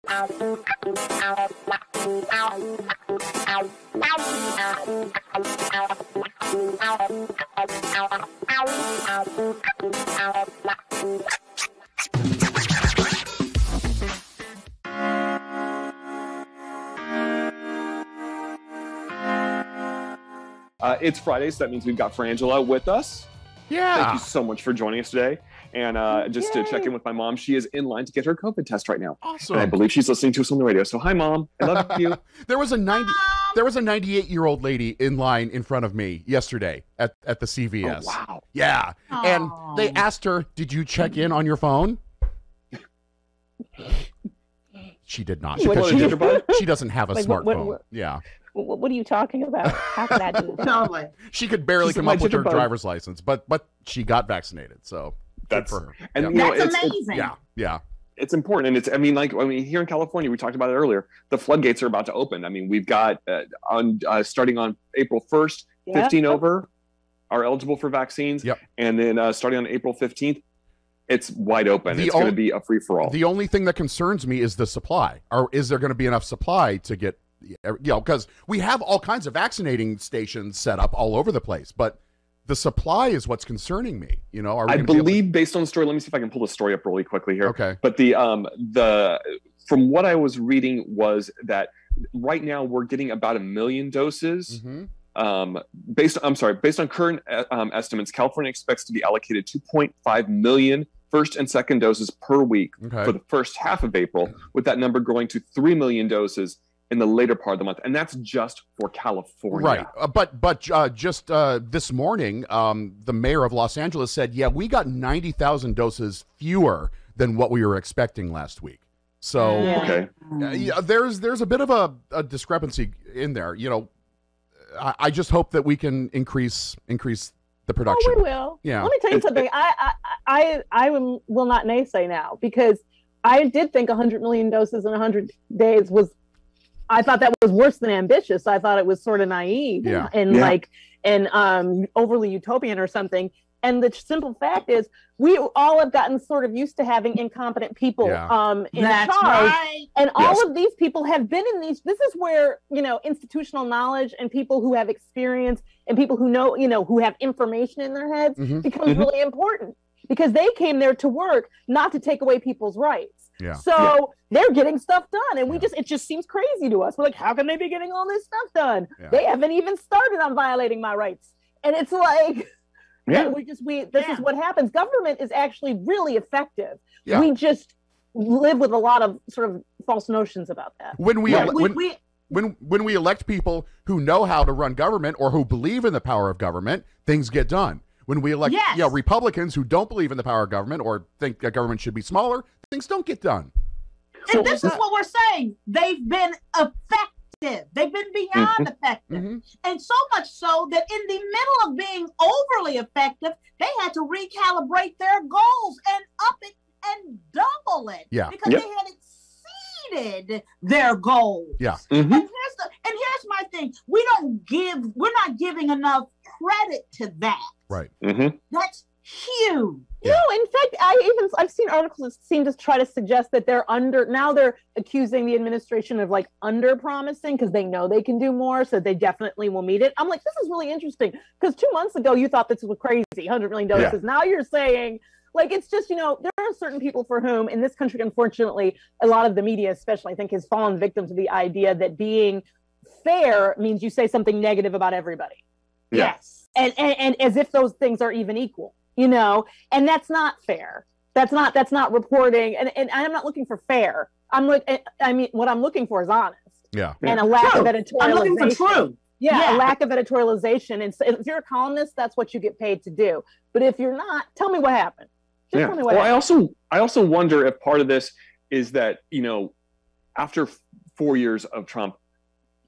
It's Friday, so that means we've got Frangela with us. Yeah. Thank you so much for joining us today. And just to check in with my mom, she is in line to get her COVID test right now. Awesome. And I believe she's listening to us on the radio. So hi, Mom. I love you. There was a 98-year-old lady in line in front of me yesterday at the CVS. Oh, wow. Yeah. Aww. And they asked her, "Did you check in on your phone?" She did not. Because she doesn't have a smartphone. Yeah. What are you talking about? How can I do that? Totally. She could barely come up with her driver's license, but she got vaccinated, so that's good for her. And yeah. you know, That's amazing. Yeah. It's important, and here in California, we talked about it earlier. The floodgates are about to open. I mean, we've got starting on April 1st, 15 over are eligible for vaccines, and then starting on April 15th, it's wide open. It's going to be a free for all. The only thing that concerns me is the supply. Or is there going to be enough supply to get? Because we have all kinds of vaccinating stations set up all over the place, but the supply is what's concerning me. I believe based on the story, let me see if I can pull the story up really quickly here. Okay. But from what I was reading was that right now we're getting about 1 million doses. Mm-hmm. Based on current estimates, California expects to be allocated 2.5 million first and second doses per week for the first half of April, with that number growing to 3 million doses in the later part of the month, and that's just for California. Right, but just this morning, the mayor of Los Angeles said, we got 90,000 doses fewer than what we were expecting last week. So there's a bit of a discrepancy in there. I just hope that we can increase the production. Oh, we will. Yeah. Let me tell you something. I will not naysay now, because I did think 100 million doses in 100 days was. I thought that was worse than ambitious. I thought it was sort of naive and overly utopian or something. And the simple fact is, we all have gotten sort of used to having incompetent people in charge. Right. And all of these people have been in these. This is where, institutional knowledge and people who have experience and people who know, who have information in their heads becomes really important, because they came there to work, not to take away people's rights. Yeah. So they're getting stuff done, and it just seems crazy to us. We're like, how can they be getting all this stuff done? Yeah. They haven't even started on violating my rights. And it's like, this is what happens. Government is actually really effective. Yeah. We just live with a lot of sort of false notions about that. When we elect people who know how to run government or who believe in the power of government, things get done. When we elect Republicans who don't believe in the power of government or think that government should be smaller, things don't get done. And this is what we're saying. They've been effective. They've been beyond effective. And so much so that in the middle of being overly effective, they had to recalibrate their goals and up it and double it. Yeah. Because they had exceeded their goals. Yeah. And here's my thing. We're not giving enough credit to that. Right. That's huge. No, in fact, I've seen articles that seem to try to suggest that they're accusing the administration of under promising because they know they can do more, so they definitely will meet it. I'm like, this is really interesting, because 2 months ago you thought this was crazy, 100 million doses. Yeah. Now you're saying, it's just, there are certain people for whom in this country, unfortunately, a lot of the media especially, I think, has fallen victim to the idea that being fair means you say something negative about everybody. Yes. And as if those things are even equal. And that's not fair. That's not reporting. And I'm not looking for fair. What I'm looking for is honest. Yeah. And a lack of editorialization. I'm looking for truth. Yeah, a lack of editorialization. And so if you're a columnist, that's what you get paid to do. But if you're not, tell me what happened. Tell me what happened. I also wonder if part of this is that, after 4 years of Trump,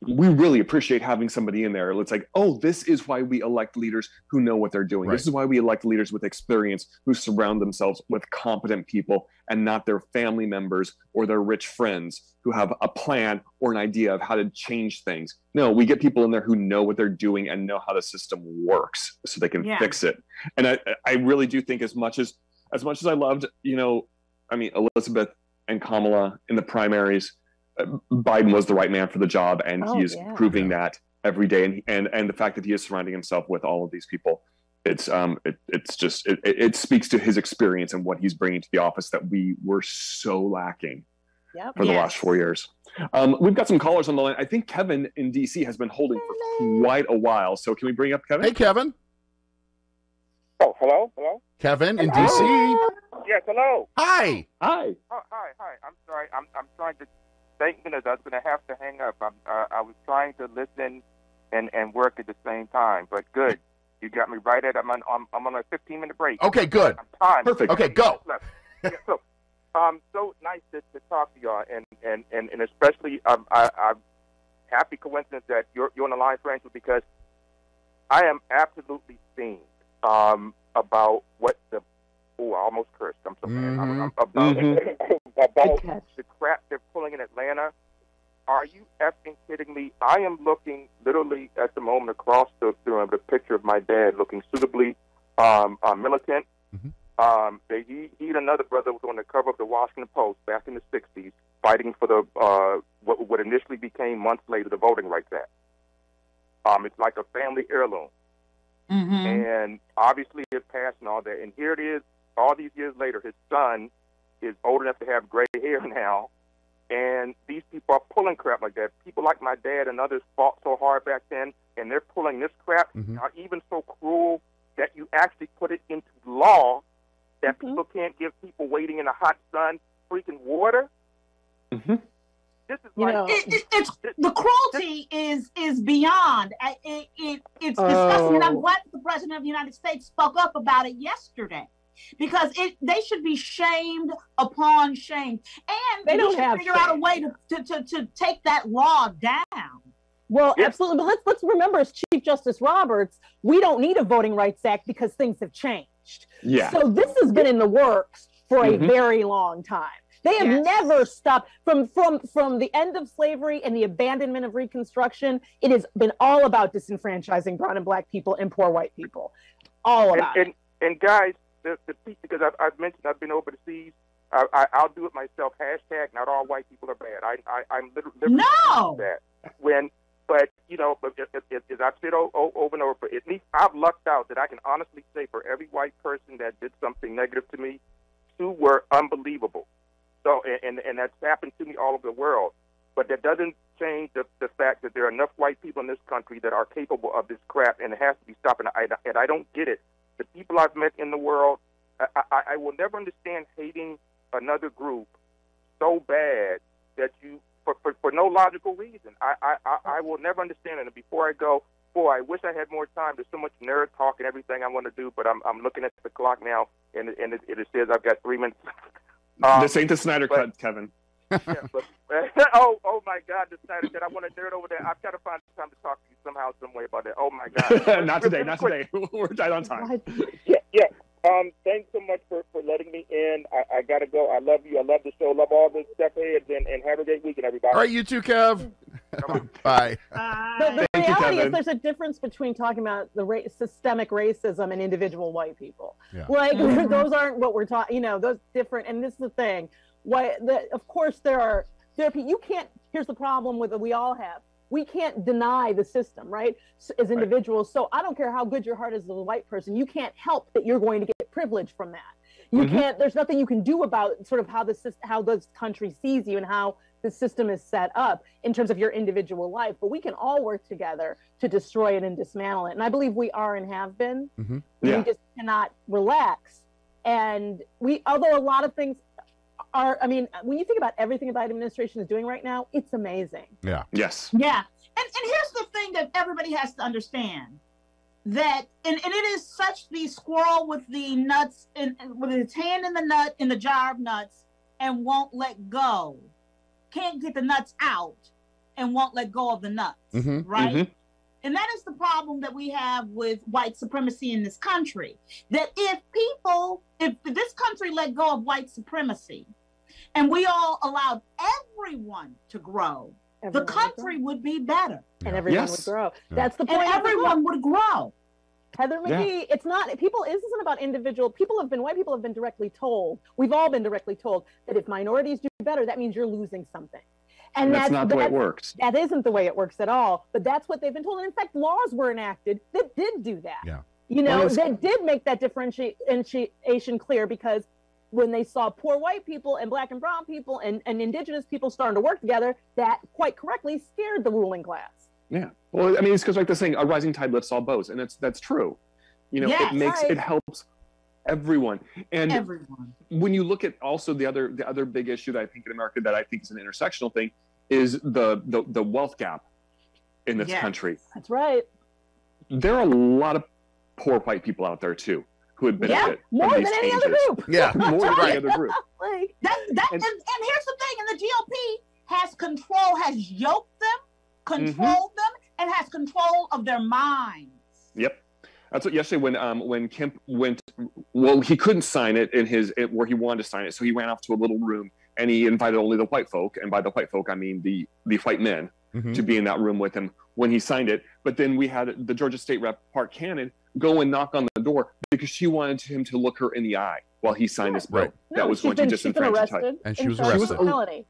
we really appreciate having somebody in there. It's like, oh, this is why we elect leaders who know what they're doing. Right. This is why we elect leaders with experience who surround themselves with competent people and not their family members or their rich friends who have a plan or an idea of how to change things. No, we get people in there who know what they're doing and know how the system works so they can fix it. And I really do think as much as I loved, Elizabeth and Kamala in the primaries, Biden was the right man for the job, and he is proving that every day. And the fact that he is surrounding himself with all of these people, it speaks to his experience and what he's bringing to the office that we were so lacking for the last 4 years. We've got some callers on the line. I think Kevin in DC has been holding for quite a while. So can we bring up Kevin? Hey, Kevin. Oh, hello? Kevin in DC. Yes, hello. Hi. Hi. Oh, hi. I'm sorry. I'm trying to. Thank goodness I was going to have to hang up. I was trying to listen and work at the same time, but good. You got me right at. I'm on a 15-minute break. Okay, good. I'm timed. Perfect. Okay, go. So nice to talk to y'all, and especially I'm happy coincidence that you're on the line, Frangela, because I am absolutely fiend about what the I almost cursed. I'm so mad. About the crap they're pulling in Atlanta. Are you effing kidding me? I am looking literally at the moment across the picture of my dad, looking suitably militant. He and another brother was on the cover of the Washington Post back in the '60s, fighting for the what initially became months later the Voting Rights Act. It's like a family heirloom, and obviously it passed and all that. And here it is, all these years later, his son is old enough to have gray hair now, and these people are pulling crap like that. People like my dad and others fought so hard back then, and they're pulling this crap, are even so cruel that you actually put it into law that people can't give people waiting in the hot sun freaking water. This is it's the cruelty is beyond. It's disgusting, and I'm glad that the President of the United States spoke up about it yesterday, because they should be shamed upon shame, and they should figure out a way to take that law down. Well, absolutely. But let's remember, as Chief Justice Roberts, we don't need a Voting Rights Act because things have changed. Yeah. So this has been in the works for a very long time. They have never stopped from the end of slavery and the abandonment of Reconstruction. It has been all about disenfranchising brown and black people and poor white people. All about it. And guys, the because I've mentioned I've been overseas. I'll do it myself. Hashtag not all white people are bad. I'm literally that But as I've said over and over, but at least I've lucked out that I can honestly say for every white person that did something negative to me, 2 were unbelievable. So and that's happened to me all over the world. But that doesn't change the fact that there are enough white people in this country that are capable of this crap, and it has to be stopped. And I don't get it. The people I've met in the world, I will never understand hating another group so bad that you. For no logical reason. I will never understand it. And before I go, I wish I had more time. There's so much nerd talk and everything I want to do, but I'm looking at the clock now, and it says I've got 3 minutes. This ain't the Snyder Cut, Kevin. Yeah, but, oh my God, the Snyder Cut. I want to nerd over there. I've got to find time to talk to you somehow, some way about that. Oh my God. Not today. We're tight on time. Yeah. Thanks so much for letting me in. I got to go. I love you. I love the show. Love all the step heads, and have a great weekend, everybody. All right, you too, Kev. Bye. The reality is there's a difference between talking about the systemic racism and individual white people. Yeah. Like, those aren't what we're talking, those different. And this is the thing. Of course, there are people, you can't, here's the problem with it we all have. We can't deny the system, right? As individuals. So I don't care how good your heart is as a white person. You can't help that you're going to get privilege from that. You can't, there's nothing you can do about sort of how this country sees you and how the system is set up in terms of your individual life. But we can all work together to destroy it and dismantle it. And I believe we are and have been. We just cannot relax. And although a lot of things when you think about everything the Biden administration is doing right now, it's amazing. Yeah. Yes. Yeah. And here's the thing that everybody has to understand, that and it is such the squirrel with the nuts and with its hand in the jar of nuts and won't let go. Can't get the nuts out and won't let go of the nuts. Right? And that is the problem that we have with white supremacy in this country. That if this country let go of white supremacy and we all allowed everyone to grow, the country would be better. And everyone would grow. That's the point. And everyone would grow. Heather McGee, it's not people. This isn't about individual. White people have been directly told. We've all been directly told that if minorities do better, that means you're losing something. And that's not the way it works. That isn't the way it works at all. But that's what they've been told. And in fact, laws were enacted that did do that. Yeah. You know, that did make that differentiation clear, because when they saw poor white people and black and brown people and indigenous people starting to work together, that quite correctly scared the ruling class. Yeah. Well, I mean, it's because like the saying, a rising tide lifts all boats, and that's true. You know, it helps everyone. And when you look at also the other big issue that I think in America that I think is an intersectional thing is the wealth gap in this country. That's right. There are a lot of poor white people out there too who would benefit more from than these any changes. other group. Yeah, more than any other group. And here's the thing: and the GOP has yoked them, controlled them, and has control of their minds. Yep. That's what yesterday when Kemp went, well, he couldn't sign it where he wanted to sign it, so he ran off to a little room and he invited only the white folk, and by the white folk I mean the white men, to be in that room with him when he signed it. But then we had the Georgia State Rep Park Cannon go and knock on the door because she wanted him to look her in the eye while he signed this bill that was going to disenfranchise. And she was arrested.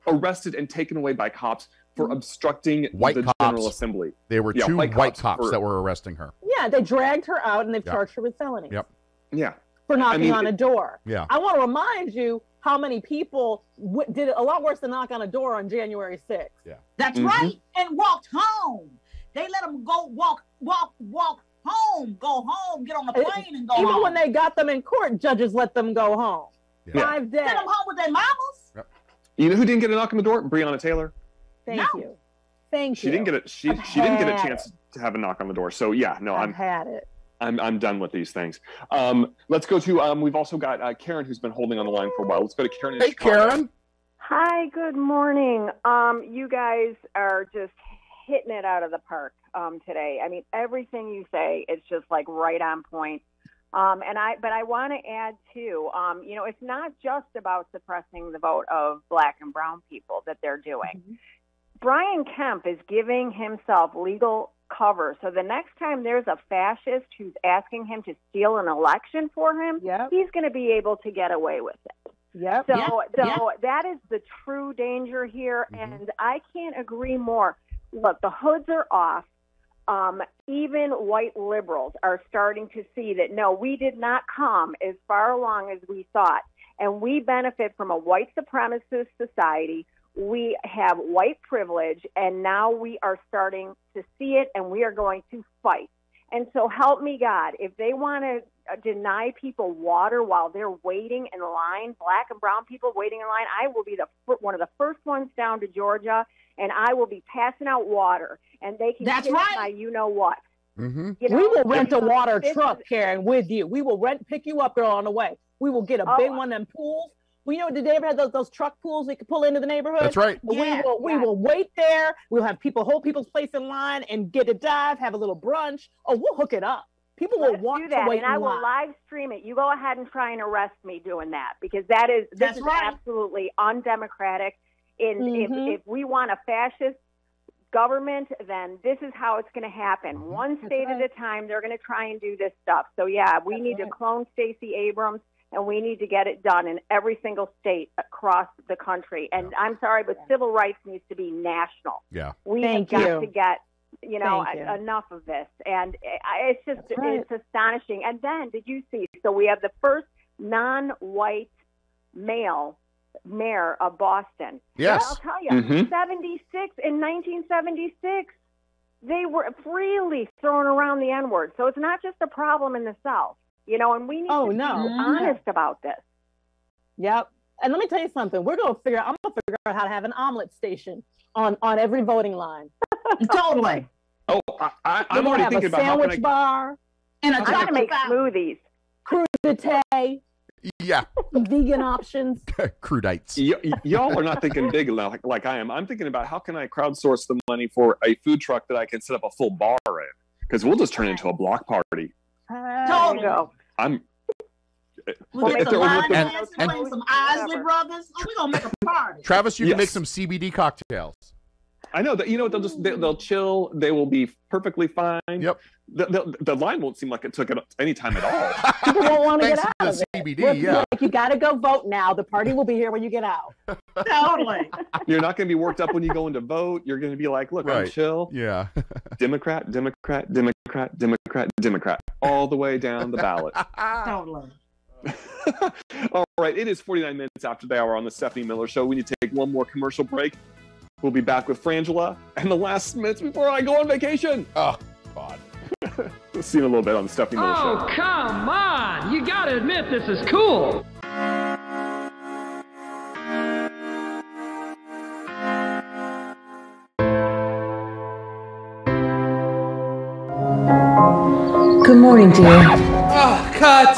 Arrested and taken away by cops for obstructing the General Assembly. There were two white cops that were arresting her. Yeah, they dragged her out and they've charged her with felony. Yep. Yeah. For knocking on a door. Yeah. I want to remind you how many people did a lot worse than knock on a door on January 6th. Yeah. That's right. And walked home. They let them go walk home, go home, get on the plane and go home. Even when they got them in court, judges let them go home. Yeah. 5 days. Send them home with their mamas. Yep. You know who didn't get a knock on the door? Breonna Taylor. Thank you. She didn't get it. She didn't get a chance to have a knock on the door. So yeah, no, I've had it. I'm done with these things. Let's go to we've also got Karen who's been holding on the line for a while. Let's go to Karen. Hey, Karen. Hi, good morning. You guys are just hitting it out of the park today. I mean, everything you say is just like right on point. But I want to add too, you know, it's not just about suppressing the vote of black and brown people that they're doing. Brian Kemp is giving himself legal cover. So the next time there's a fascist who's asking him to steal an election for him, he's going to be able to get away with it. So that is the true danger here. And I can't agree more. Look, the hoods are off. Even white liberals are starting to see that, no, we did not come as far along as we thought. And we benefit from a white supremacist society. We have white privilege, and now we are starting to see it, and we are going to fight. And so help me God, if they want to deny people water while they're waiting in line, black and brown people waiting in line, I will be one of the first ones down to Georgia, and I will be passing out water, and they can kiss my you-know-what. You know, we will rent a water truck, Karen, with you. We will pick you up, girl, on the way. We will get a big one of them pools. We know, did they ever have those truck pools we could pull into the neighborhood? That's right. We will wait there. We'll have hold people's place in line and get a dive, have a little brunch. Oh, we'll hook it up. People will want to wait and I will live stream it. You go ahead and try and arrest me doing that, because this is absolutely undemocratic. If we want a fascist government, then this is how it's going to happen. One state at a time, they're going to try and do this stuff. So yeah, we need to clone Stacey Abrams. And we need to get it done in every single state across the country. And I'm sorry, but civil rights needs to be national. Yeah. We have got to get, enough of this. And it's just, it's astonishing. And then, did you see, so we have the first non-white male mayor of Boston. Yes. And I'll tell you, in 1976, they were freely throwing around the N-word. So it's not just a problem in the South. You know, and we need to be honest about this. Yep. And let me tell you something. I'm going to figure out how to have an omelet station on every voting line. Totally. Oh, I'm already thinking about how can I... sandwich bar. And I'm trying to make smoothies. Crudité. Yeah. Vegan options. Crudites. Y'all are not thinking big like I am. I'm thinking about how can I crowdsource the money for a food truck that I can set up a full bar in? Because we'll just turn into a block party. Totally. We'll get some some Isley Brothers. We're going to make a party. Travis, you can make some CBD cocktails. I know that, you know, they'll chill. They will be perfectly fine. Yep. The line won't seem like it took any time at all. People won't want to get out of it. CBD, yeah. Like, you got to go vote now. The party will be here when you get out. Totally. You're not going to be worked up when you go in to vote. You're going to be like, look, I'm chill. Yeah. Democrat, Democrat, Democrat, Democrat, Democrat, all the way down the ballot. Totally. All right, it is 49 minutes after the hour on the Stephanie Miller Show. We need to take one more commercial break. We'll be back with Frangela and the last minutes before I go on vacation. Oh, God. We'll see you in a little bit on the Stephanie Miller Show. Oh, come on. You got to admit this is cool. Good morning, dear. Oh, cut.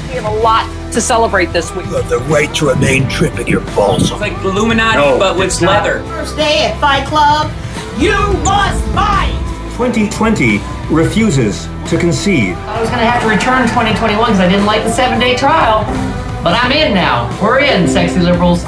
We have a lot to celebrate this week. You have the right to remain tripping your balls. It's like Illuminati, but with leather. First day at Fight Club, you must fight! 2020 refuses to concede. I was going to have to return 2021 because I didn't like the 7-day trial. But I'm in now. We're in, sexy liberals.